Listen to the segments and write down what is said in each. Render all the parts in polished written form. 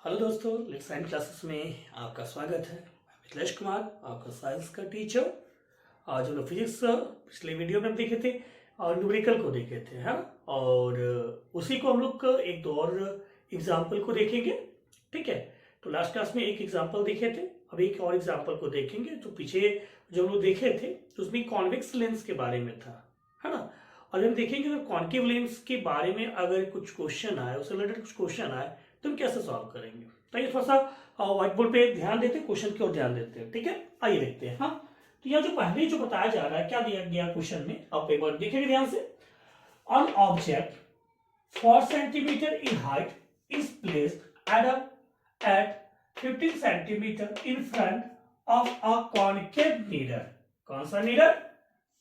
Hello दोस्तों, let's science classes में आपका स्वागत है। मैं मिथिलेश कुमार, आपका साइंस का टीचर। आज हम लोग फिजिक्स पिछले वीडियो में हम देखे थे और न्यूमेरिकल को देखे थे, है ना। और उसी को हम लोग एक दो और एग्जाम्पल को देखेंगे, ठीक है। तो लास्ट क्लास में एक एग्जाम्पल देखे थे, अब एक और एग्जाम्पल को देखेंगे। तो पीछे जो हम लोग देखे थे तो उसमें कॉन्वेक्स लेंस के बारे में था, है ना। और हम देखेंगे अगर कॉन्केव लेंस के बारे में अगर कुछ क्वेश्चन आए, उससे रिलेटेड कुछ क्वेश्चन आए तो हम कैसे सॉल्व करेंगे। तो ये थोड़ा सा व्हाइट बोर्ड पे ध्यान देते हैं, क्वेश्चन की ओर ध्यान देते हैं, ठीक है। आइए देखते हैं। हाँ, तो यहाँ जो पहले जो बताया जा रहा है, क्या दिया गया क्वेश्चन में, आप एक बार देखेंगे ध्यान से। On object 4 centimetre in height is placed at 15 centimetre in front of a concave mirror. कौन सा मिरर?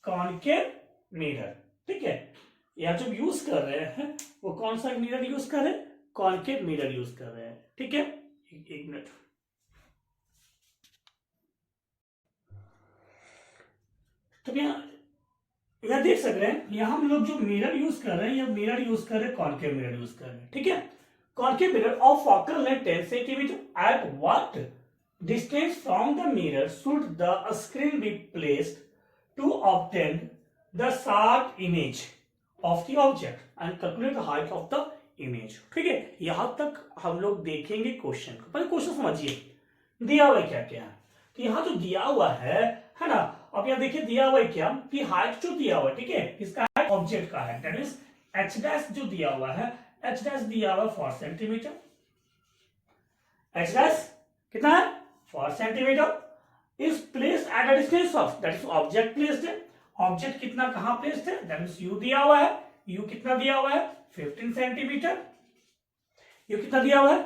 कॉनकेव मिरर, ठीक है। यहाँ जो यूज कर रहे हैं वो कौन सा मिरर यूज कर रहे हैं? कॉनकेव मिरर यूज कर रहे हैं, ठीक है। एक मिनट। तो यहाँ देख सक रहे हैं, यहाँ हम लोग जो मिरर यूज कर रहे हैं, यह मिरर यूज कर रहे हैं, कॉनकेव मिरर यूज कर रहे हैं, ठीक है। Concave mirror of focal length 10 centimetre at what distance from the mirror should the screen be placed to obtain the sharp image of the object and calculate the height of the image, ठीक है। यहां तक हम लोग देखेंगे question को। पहले question समझिए, दिया हुआ क्या क्या है। तो यहाँ जो दिया हुआ है ना, अब यहाँ देखिए दिया हुआ है क्या कि हाइट जो दिया हुआ है, ठीक है, इसका हाइट ऑब्जेक्ट का है, दैट मींस एच डैश जो दिया हुआ है, एच डैश दिया हुआ 4 सेंटीमीटर। एच डैश कितना है? 4 centimetre is placed at a distance of, that is object placed है। ऑब्जेक्ट कितना कहां प्लेस्ड है? दैट मींस यू दिया हुआ है। यू कितना दिया हुआ है? 15 सेंटीमीटर। यू कितना दिया हुआ है?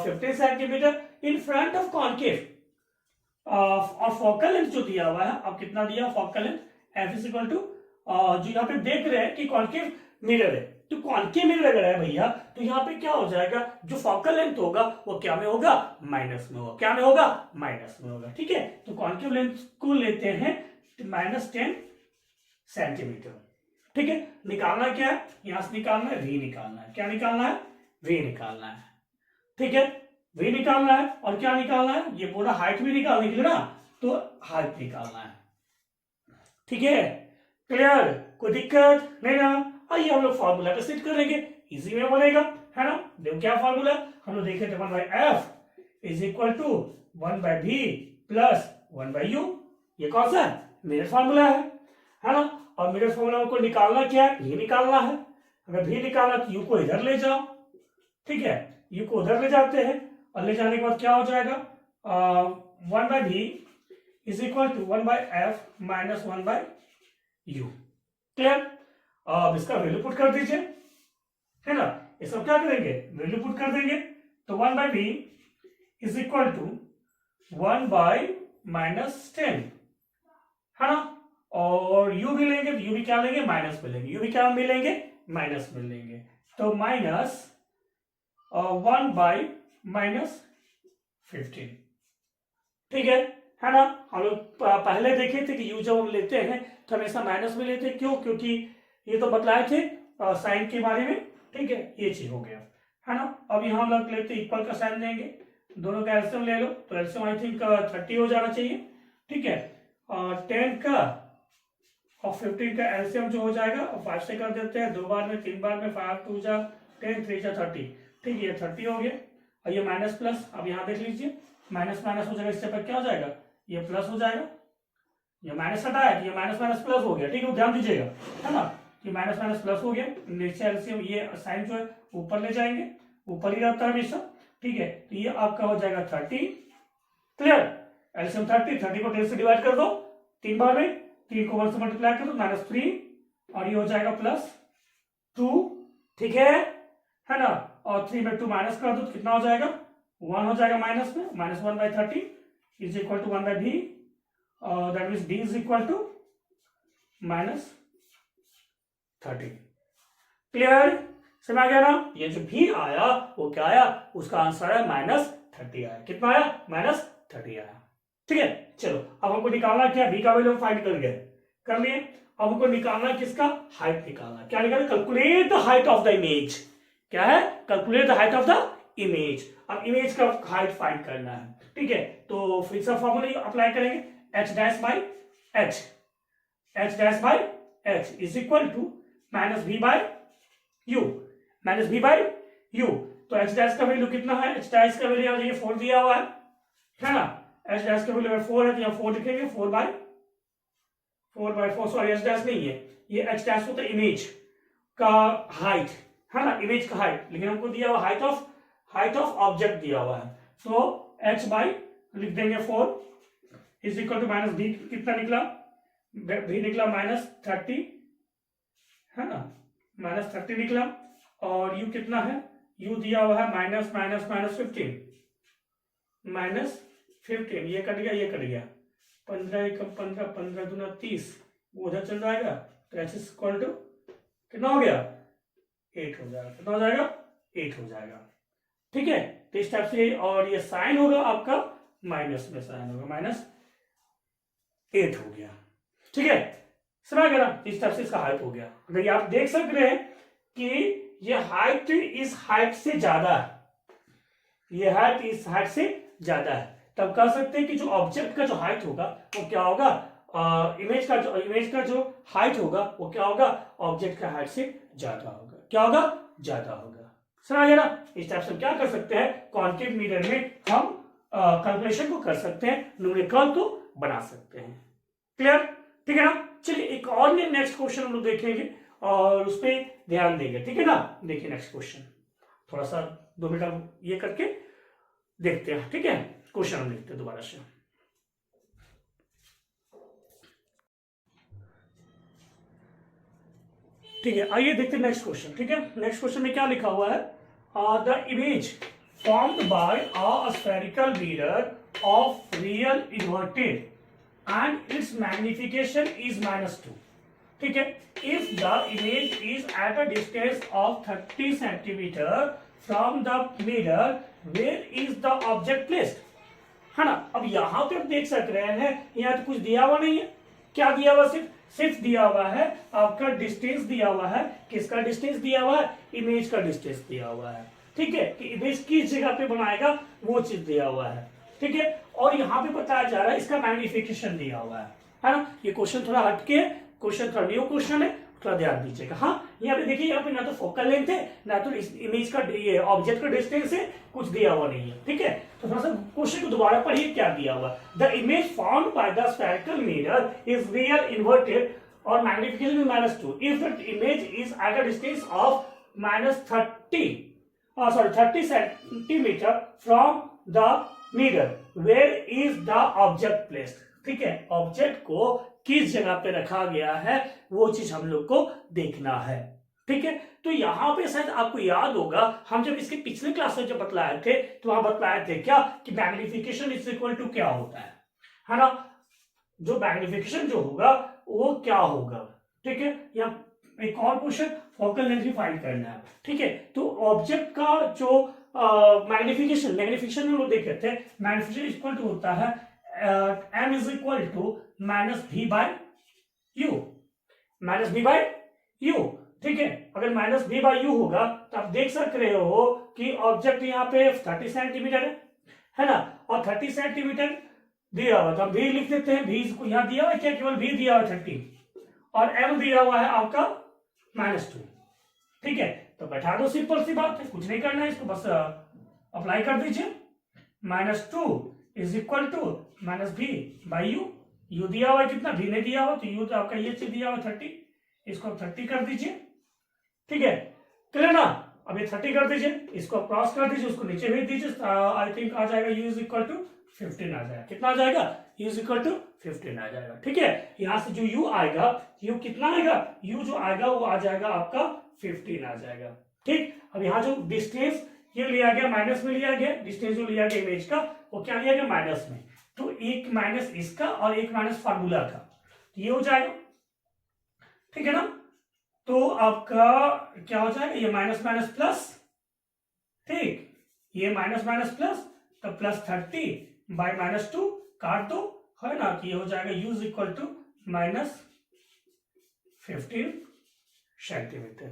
15 centimetre in front of concave. और फोकल लेंथ जो दिया हुआ है, अब कितना दिया focal length? F is equal to, जो यहाँ पे देख रहे हैं कि कॉनकेव मिरर है, तो कॉनकेव मिरर अगर है भैया, तो यहाँ पे क्या हो जाएगा, जो फोकल लेंथ होगा वो क्या में होगा? माइनस में होगा। क्या में होगा? माइनस में होगा, ठीक है। तो कॉनकेव लेंथ को लेते हैं -10 सेंटीमीटर, ठीक है। निकालना क्या है? यहां से निकालना है वी निकालना है। क्या निकालना है? वी निकालना है, ठीक है। वी निकालना है और क्या निकालना है? ये पूरा हाइट भी निकालने के लिए ना, तो हाइट निकालना है, ठीक है। क्लियर? कोई दिक्कत नहीं ना। आइए हम लोग फॉर्मूला पे सेट करेंगे, इजी में बनेगा, है ना। देखो क्या फॉर्मूला हम लोग देखे थे, 1/f is equal to 1/v plus 1/u। ये कौन सा है? मेरा फॉर्मूला है ना। और मेरे फॉर्मूला को निकालना क्या है? भी निकालना है। अगर भी निकालना तो यू को इधर ले जाओ, ठीक है। यू को उधर ले जाते हैं और ले जाने के बाद क्या हो जाएगा? 1/v is equal to 1/f minus 1/u। Clear? अब इसका वैल्यू पुट कर दीजिए, है ना। ये सब क्या करेंगे? वैल्यू पुट कर देंगे। तो 1/v इज इक्वल टू 1/-10, है ना। और u भी लेंगे तो u भी क्या लेंगे? माइनस में लेंगे। u भी क्या में लेंगे? माइनस में लेंगे। तो -1/-15, ठीक है ना। हम लोग पहले देखे थे कि u जब हम लेते हैं तो हमेशा माइनस में लेते हैं। क्यों? क्योंकि ये तो बतलाए थे साइन के बारे में, ठीक है। ये चीज हो गया, है ना। अब यहाँ हम लोग लेते इक्वल का साइन देंगे, दोनों का एलसीएम ले लो, तो एलसीएम आई थिंक 30 हो जाना चाहिए, ठीक है। और 10 का और 15 का एलसीएम जो हो जाएगा, और 5 से कर देते हैं, 2 बार में 3 बार में, 5 2 जा 10 3 जा 30, ठीक है। 30 हो गया। और ये माइनस प्लस, अब यहाँ देख लीजिए, माइनस माइनस हो जाएगा, इससे पर क्या हो जाएगा? ये प्लस हो जाएगा। ये माइनस हटाया तो ये माइनस माइनस प्लस हो गया, ठीक है। ध्यान दीजिएगा, है ना। ये माइनस माइनस प्लस हो गया। नीचे एलसीएम ये साइन जो है ऊपर ले जाएंगे, ऊपर ही रहता है हमेशा, ठीक है। तो ये आपका हो जाएगा 30। क्लियर? एलसीएम 30 को 10 से डिवाइड कर दो 3 बार में, 3 को 1 से मल्टीप्लाई कर दो, -3, और ये हो जाएगा +2, ठीक है ना। और 3 में 2 माइनस कर दो तो कितना हो जाएगा? 1 हो जाएगा माइनस में, -1/30 is equal to 1/v, that means d is equal to -30। Clear? समझ आ गया ना। ये जो भी आया वो क्या आया? उसका आंसर है -30 आया। कितना आया? -30 आया, ठीक है। चलो अब हमको निकालना क्या? v का वैल्यू फाइंड कर गए, कर लिए। अब हमको निकालना किसका? हाइट निकालना। क्या निकालना? Calculate the height of the image. क्या है? Calculate the height of the image. अब इमेज का हाइट फाइंड करना है, ठीक है। तो फिर से फॉर्मूला अप्लाई करेंगे, h dash by h, h dash by h is equal to minus v by u, minus v by u। तो h डैश का वैल्यू कितना है, h डैश का वैल्यू ये 4 दिया हुआ है ना, h डैश का वैल्यू 4 है तो यहाँ 4 लिखेंगे, 4 बाई 4, सॉरी h डैश नहीं है, ये h डैश होता है इमेज का हाइट, है ना, इमेज का हाइट, लेकिन हमको दिया हुआ हाइट ऑफ ऑब्जेक्ट दिया हुआ है। सो h बाई लिख देंगे 4 is equal to minus v, कितना निकला, v निकला -30, है ना, -30 निकला, और u कितना है, u दिया हुआ है -15, ये कट गया, 15 एकम 15, 15 दूना 30, वो उधर चल जाएगा, तो h इक्वल टू कितना हो गया, 8 हो जाएगा, कितना हो जाएगा, 8 हो जाएगा, ठीक है। तो इस टाइप से, और ये साइन होगा आपका माइनस में, साइन होगा -8 हो गया, ठीक है, समझ गया ना। इस टाइप से इसका हाइट हो गया। अगर ये आप देख सक रहे हैं कि ये हाइट इस हाइट से ज्यादा है, ये हाइट इस हाइट से ज्यादा है, तब कह सकते हैं कि जो ऑब्जेक्ट का जो हाइट होगा वो क्या होगा, इमेज का जो हाइट होगा वो क्या होगा, ऑब्जेक्ट का हाइट से ज्यादा होगा, क्या होगा, ज्यादा होगा, समझ गया ना। इस टाइप से क्या कर सकते हैं, कॉन्केव मिरर में हम कैलकुलेशन को कर सकते हैं, न्यूमेरिकल को बना सकते हैं, क्लियर, ठीक है ना। चलिए एक और नेक्स्ट क्वेश्चन हम लोग देखेंगे और उस पर ध्यान देंगे, ठीक है ना। देखिए नेक्स्ट क्वेश्चन, थोड़ा सा 2 मिनट ये करके देखते हैं, ठीक है। क्वेश्चन हम लिखते हैं दोबारा से, ठीक है। आइए देखते हैं नेक्स्ट क्वेश्चन, ठीक है। नेक्स्ट क्वेश्चन में क्या लिखा हुआ है, the image formed bye a spherical mirror of real inverted and its magnification is -2, ठीक है। if the image is at a distance of 30 centimeter from the mirror, where is the object placed, है ना। अब यहां पे आप देख सक रहे हैं, यहाँ तो कुछ दिया हुआ नहीं है, क्या दिया हुआ, सिर्फ दिया हुआ है आपका डिस्टेंस दिया हुआ है, किसका डिस्टेंस दिया हुआ है, इमेज का डिस्टेंस दिया हुआ है, ठीक है, कि इमेज किस जगह पे बनाएगा वो चीज दिया हुआ है, ठीक है। और यहाँ पे बताया जा रहा है इसका मैग्निफिकेशन दिया हुआ है ना। ये क्वेश्चन थोड़ा हटके, क्वेश्चन थोड़ा न्यू क्वेश्चन है, थोड़ा ध्यान दीजिएगा। हाँ, यहाँ पे देखिए, यहाँ पे ना तो फोकल लेंथ है, ना तो इस इमेज का ये ऑब्जेक्ट का डिस्टेंस है, कुछ दिया हुआ नहीं है, ठीक है। तो थोड़ा सा क्वेश्चन को दोबारा पढ़िए, क्या दिया हुआ, the image formed by the spherical mirror is real inverted और magnification is -2 if the image is at a distance of -30 centimetre from the mirror, where is the object placed, ठीक है। ऑब्जेक्ट को किस जगह पे रखा गया है वो चीज हम लोग को देखना है, ठीक है। तो यहां पे शायद आपको याद होगा, हम जब इसके पिछले क्लास में जब बतलाए थे तो वहां बतलाए थे क्या, कि मैग्निफिकेशन इज इक्वल टू क्या होता है ना। जो मैग्निफिकेशन जो होगा वो क्या होगा, ठीक है। यहाँ एक और क्वेश्चन, फोकल लेंथ भी फाइंड करना है, ठीक है। तो ऑब्जेक्ट का जो मैग्निफिकेशन में लोग देखे थे, मैग्निफिकेशन इक्वल टू होता है m is equal to -v by u, ठीक है। अगर -v बाय u होगा तो आप देख सक रहे हो कि ऑब्जेक्ट यहाँ पे 30 सेंटीमीटर है ना, और 30 सेंटीमीटर दिया हुआ, तो हम v लिख देते हैं, v को यहाँ दिया हुआ है क्या, केवल v दिया हुआ 30 और m दिया हुआ है आपका -2, ठीक है। तो बैठा दो, सिंपल सी बात है, कुछ नहीं करना है, इसको बस अप्लाई कर दीजिए, -2 is equal to -v by u दिया हुआ है कितना, v ने दिया हुआ, तो u तो आपका ये चीज दिया हुआ 30, इसको 30 कर दीजिए, ठीक है, क्लियर ना। अब ये 30 कर दीजिए, इसको क्रॉस कर दीजिए, उसको नीचे भेज दीजिए, आई थिंक आ जाएगा u इज इक्वल टू 15 आ जाएगा, कितना आ जाएगा, u इज इक्वल टू 15 आ जाएगा, ठीक है। यहां से जो u आएगा, u कितना आएगा, u जो आएगा वो आ जाएगा आपका 15 आ जाएगा, ठीक। अब यहाँ जो डिस्टेंस ये लिया गया, माइनस में लिया गया, डिस्टेंस जो लिया गया इमेज का वो क्या लिया गया, माइनस में, तो एक माइनस इसका और एक माइनस फार्मूला का, तो ये हो जाएगा, ठीक है ना। तो आपका क्या हो जाएगा, ये माइनस माइनस प्लस, ठीक, ये माइनस माइनस प्लस, तो +30 बाय -2 काट दो, है ना, कि ये हो जाएगा u is equal to -15 centimetre,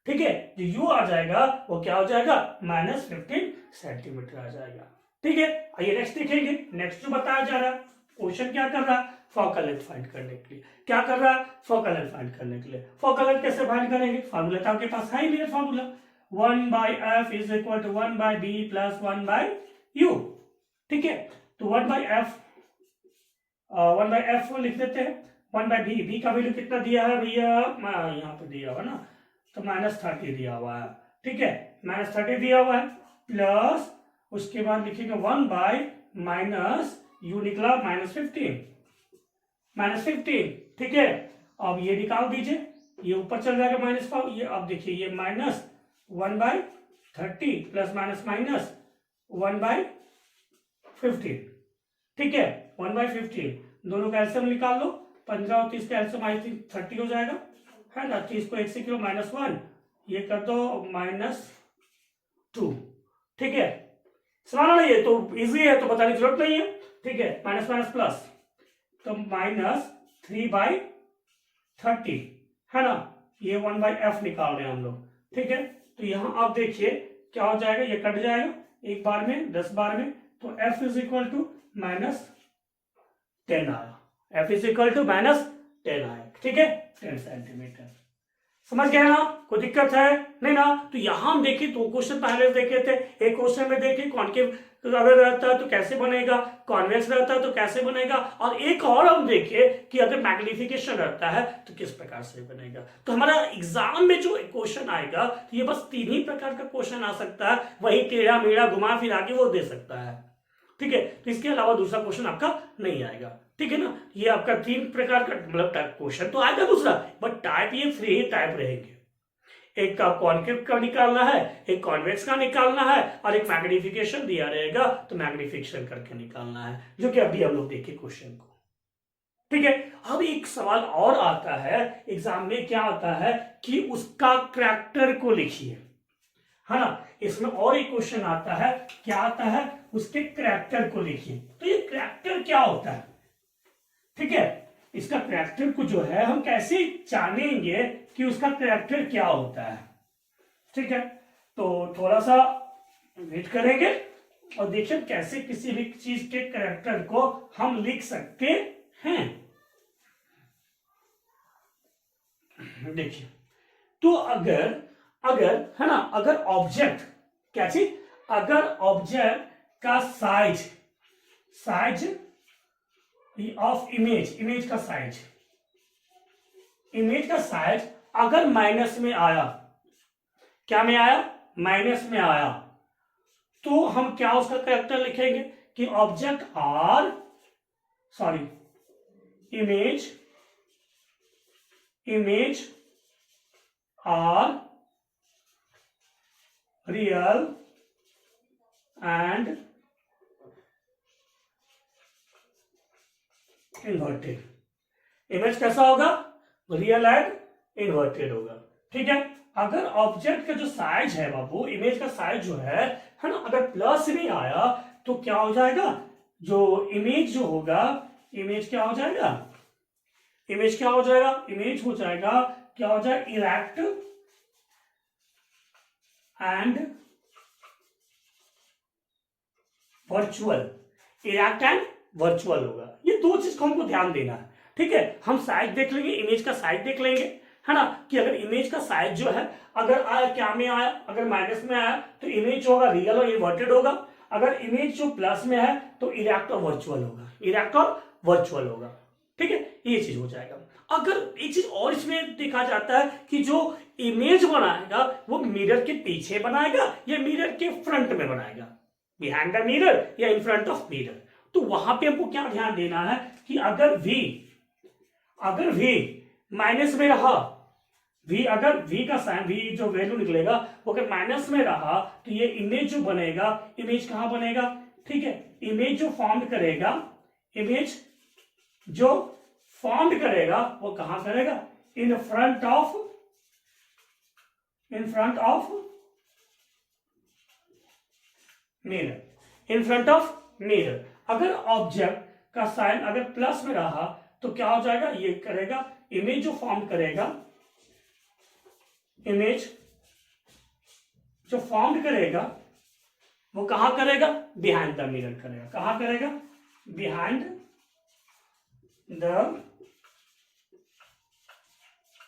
ठीक है, जो यू आ जाएगा वो क्या हो जाएगा, -15 सेंटीमीटर आ जाएगा। ठीक है, आइए नेक्स्ट देखेंगे। नेक्स्ट जो बताया जा रहा है, क्वेश्चन क्या कर रहा है, फोकल लेंथ फाइंड करने के लिए क्या कर रहा है, फोकल लेंथ फाइंड करने के लिए। फोकल लेंथ कैसे फाइंड करेंगे, फार्मूला तो आपके पास है ही मेरा formula, 1/f is equal to 1/b plus 1/u। ठीक है, तो 1/f लिख देते हैं, 1/b, b का वैल्यू कितना दिया है भैया, यहाँ पे दिया हुआ ना, तो -30 दिया हुआ है। ठीक है, -30 दिया हुआ है, प्लस उसके बाद लिखेंगे 1/- u निकला -15। ठीक है, अब ये निकाल दीजिए, ये ऊपर चल जाएगा -5, ये अब देखिए ये -1/30 प्लस माइनस 1/15। ठीक है, 1/15 दोनों का एलसीएम निकाल लो, 15 और 30 का एलसीएम आई थिंक 30 हो जाएगा, है ना। 30 को 1 से किलो -1, ये कर दो -2। ठीक है, सवाल नहीं है तो इजी है, तो बताने की जरूरत नहीं है। ठीक है, माइनस माइनस प्लस, तो -3/30 है ना, ये 1/f निकाल रहे हैं हम लोग। ठीक है, तो यहां आप देखिए क्या हो जाएगा, ये कट जाएगा एक बार में, 10 बार में, तो f इज इक्वल टू -10 आया, f इज इक्वल टू -10 आया। ठीक है, 10 सेंटीमीटर। समझ गए ना, कोई दिक्कत है नहीं ना। तो यहां हम देखिए 2 क्वेश्चन पहले देखे थे। एक क्वेश्चन में देखिए कॉन्केव अगर रहता है तो कैसे बनेगा, कॉन्वेक्स रहता है तो कैसे बनेगा, और एक और हम देखे कि अगर मैग्निफिकेशन रहता है तो किस प्रकार से बनेगा। तो हमारा एग्जाम में जो क्वेश्चन आएगा तो ये बस 3 ही प्रकार का क्वेश्चन आ सकता है, वही टेढ़ा मेढ़ा घुमा फिरा के वो दे सकता है। ठीक है, तो इसके अलावा दूसरा क्वेश्चन आपका नहीं आएगा। ठीक है ना, ये आपका 3 प्रकार का मतलब क्वेश्चन तो आएगा दूसरा, बट टाइप ये 3 ही टाइप रहेंगे। एक का कॉन्केव का निकालना है, एक कॉन्वेक्स का निकालना है, और एक मैग्निफिकेशन दिया रहेगा तो मैग्निफिकेशन करके निकालना है, जो कि अभी हम लोग देखे क्वेश्चन को। ठीक है, अब एक सवाल और आता है एग्जाम में, क्या आता है कि उसका कैरेक्टर को लिखिए, है ना। इसमें और एक क्वेश्चन आता है, क्या आता है, उसके कैरेक्टर को लिखिए। तो ये कैरेक्टर क्या होता है, ठीक है, इसका कैरेक्टर को जो है हम कैसे जानेंगे कि उसका कैरेक्टर क्या होता है। ठीक है, तो थोड़ा सा वेट करेंगे और देखिए कैसे किसी भी चीज के कैरेक्टर को हम लिख सकते हैं। देखिए, तो अगर है ना, अगर ऑब्जेक्ट, क्या चीज, अगर ऑब्जेक्ट का साइज ऑफ इमेज का साइज अगर माइनस में आया, क्या में आया, माइनस में आया, तो हम क्या उसका कैरेक्टर लिखेंगे कि object or image are real and inverted. Image कैसा होगा, रियल एंड इन्वर्टेड होगा। ठीक है, अगर ऑब्जेक्ट का जो साइज है बाबू, इमेज का साइज जो है ना, अगर प्लस में आया तो क्या हो जाएगा, जो इमेज जो होगा, इमेज क्या हो जाएगा, इमेज हो जाएगा क्या हो जाएगा, इरेक्ट एंड वर्चुअल होगा। ये 2 चीज को हमको ध्यान देना है। ठीक है, हम साइज देख लेंगे, इमेज का साइज देख लेंगे, है ना, कि अगर इमेज का साइज जो है अगर आया, क्या में आया, अगर माइनस में आया तो इमेज जो होगा रियल और इन्वर्टेड होगा, अगर इमेज जो प्लस में है तो इरेक्ट और वर्चुअल होगा। ठीक है, ये चीज हो जाएगा। अगर एक चीज और इसमें देखा जाता है कि जो इमेज बनाएगा वो मिरर के पीछे बनाएगा या मिरर के फ्रंट में बनाएगा, बिहाइंड द मिरर या इन फ्रंट ऑफ मिरर। तो वहां पे हमको क्या ध्यान देना है कि अगर v माइनस में रहा, अगर v का साइन, v जो वैल्यू निकलेगा वो अगर माइनस में रहा तो ये इमेज जो बनेगा, इमेज कहां बनेगा, ठीक है, इमेज जो फॉर्म करेगा वो कहां करेगा, इन फ्रंट ऑफ मिरर। अगर ऑब्जेक्ट का साइन अगर प्लस में रहा तो क्या हो जाएगा, ये करेगा, इमेज जो फॉर्म करेगा, इमेज जो फॉर्म करेगा वो कहां करेगा, बिहाइंड द मिरर करेगा। कहां करेगा, बिहाइंड द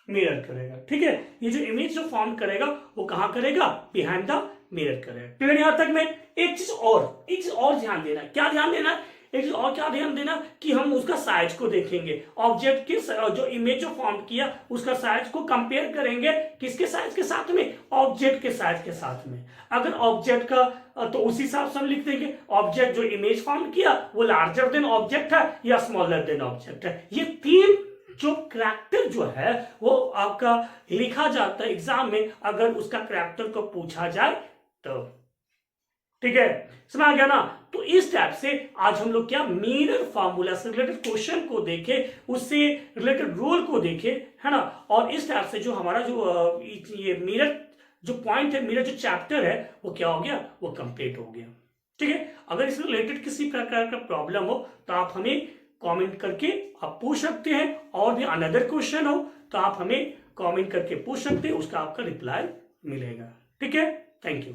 मिरर करेगा। ठीक है, ये जो इमेज जो फॉर्म करेगा वो कहां करेगा, बिहाइंड द मिरर करेगा। क्लियर यहां तक में? एक चीज और ध्यान देना। क्या ध्यान देना? एक चीज और क्या ध्यान देना कि हम उसका साइज को देखेंगे। ऑब्जेक्ट के जो इमेज जो फॉर्म किया उसका साइज को कंपेयर करेंगे किसके साइज के साथ में, ऑब्जेक्ट के साइज के साथ में। अगर ऑब्जेक्ट का तो उसी हिसाब से हम लिख देंगे ऑब्जेक्ट जो इमेज फॉर्म किया वो लार्जर देन ऑब्जेक्ट है या स्मॉलर देन ऑब्जेक्ट है। ये तीन जो करैक्टर जो है वो आपका लिखा जाता है एग्जाम में अगर उसका करैक्टर को पूछा जाए तो। ठीक है, समझ आ गया ना? तो इस टाइप से आज हम लोग क्या मिरर फार्मूला से रिलेटेड क्वेश्चन को देखे, उससे रिलेटेड रूल को देखे, है ना। और इस टाइप से जो हमारा जो ये मिरर जो पॉइंट है, मिरर जो चैप्टर है वो क्या हो गया, वो कंप्लीट हो गया। ठीक है, अगर इससे रिलेटेड किसी प्रकार का प्रॉब्लम हो तो आप हमें कमेंट करके आप पूछ सकते हैं, और भी अनदर क्वेश्चन हो तो आप हमें कमेंट करके पूछ सकते हैं, उसका आपका रिप्लाई मिलेगा। ठीक है, थैंक यू।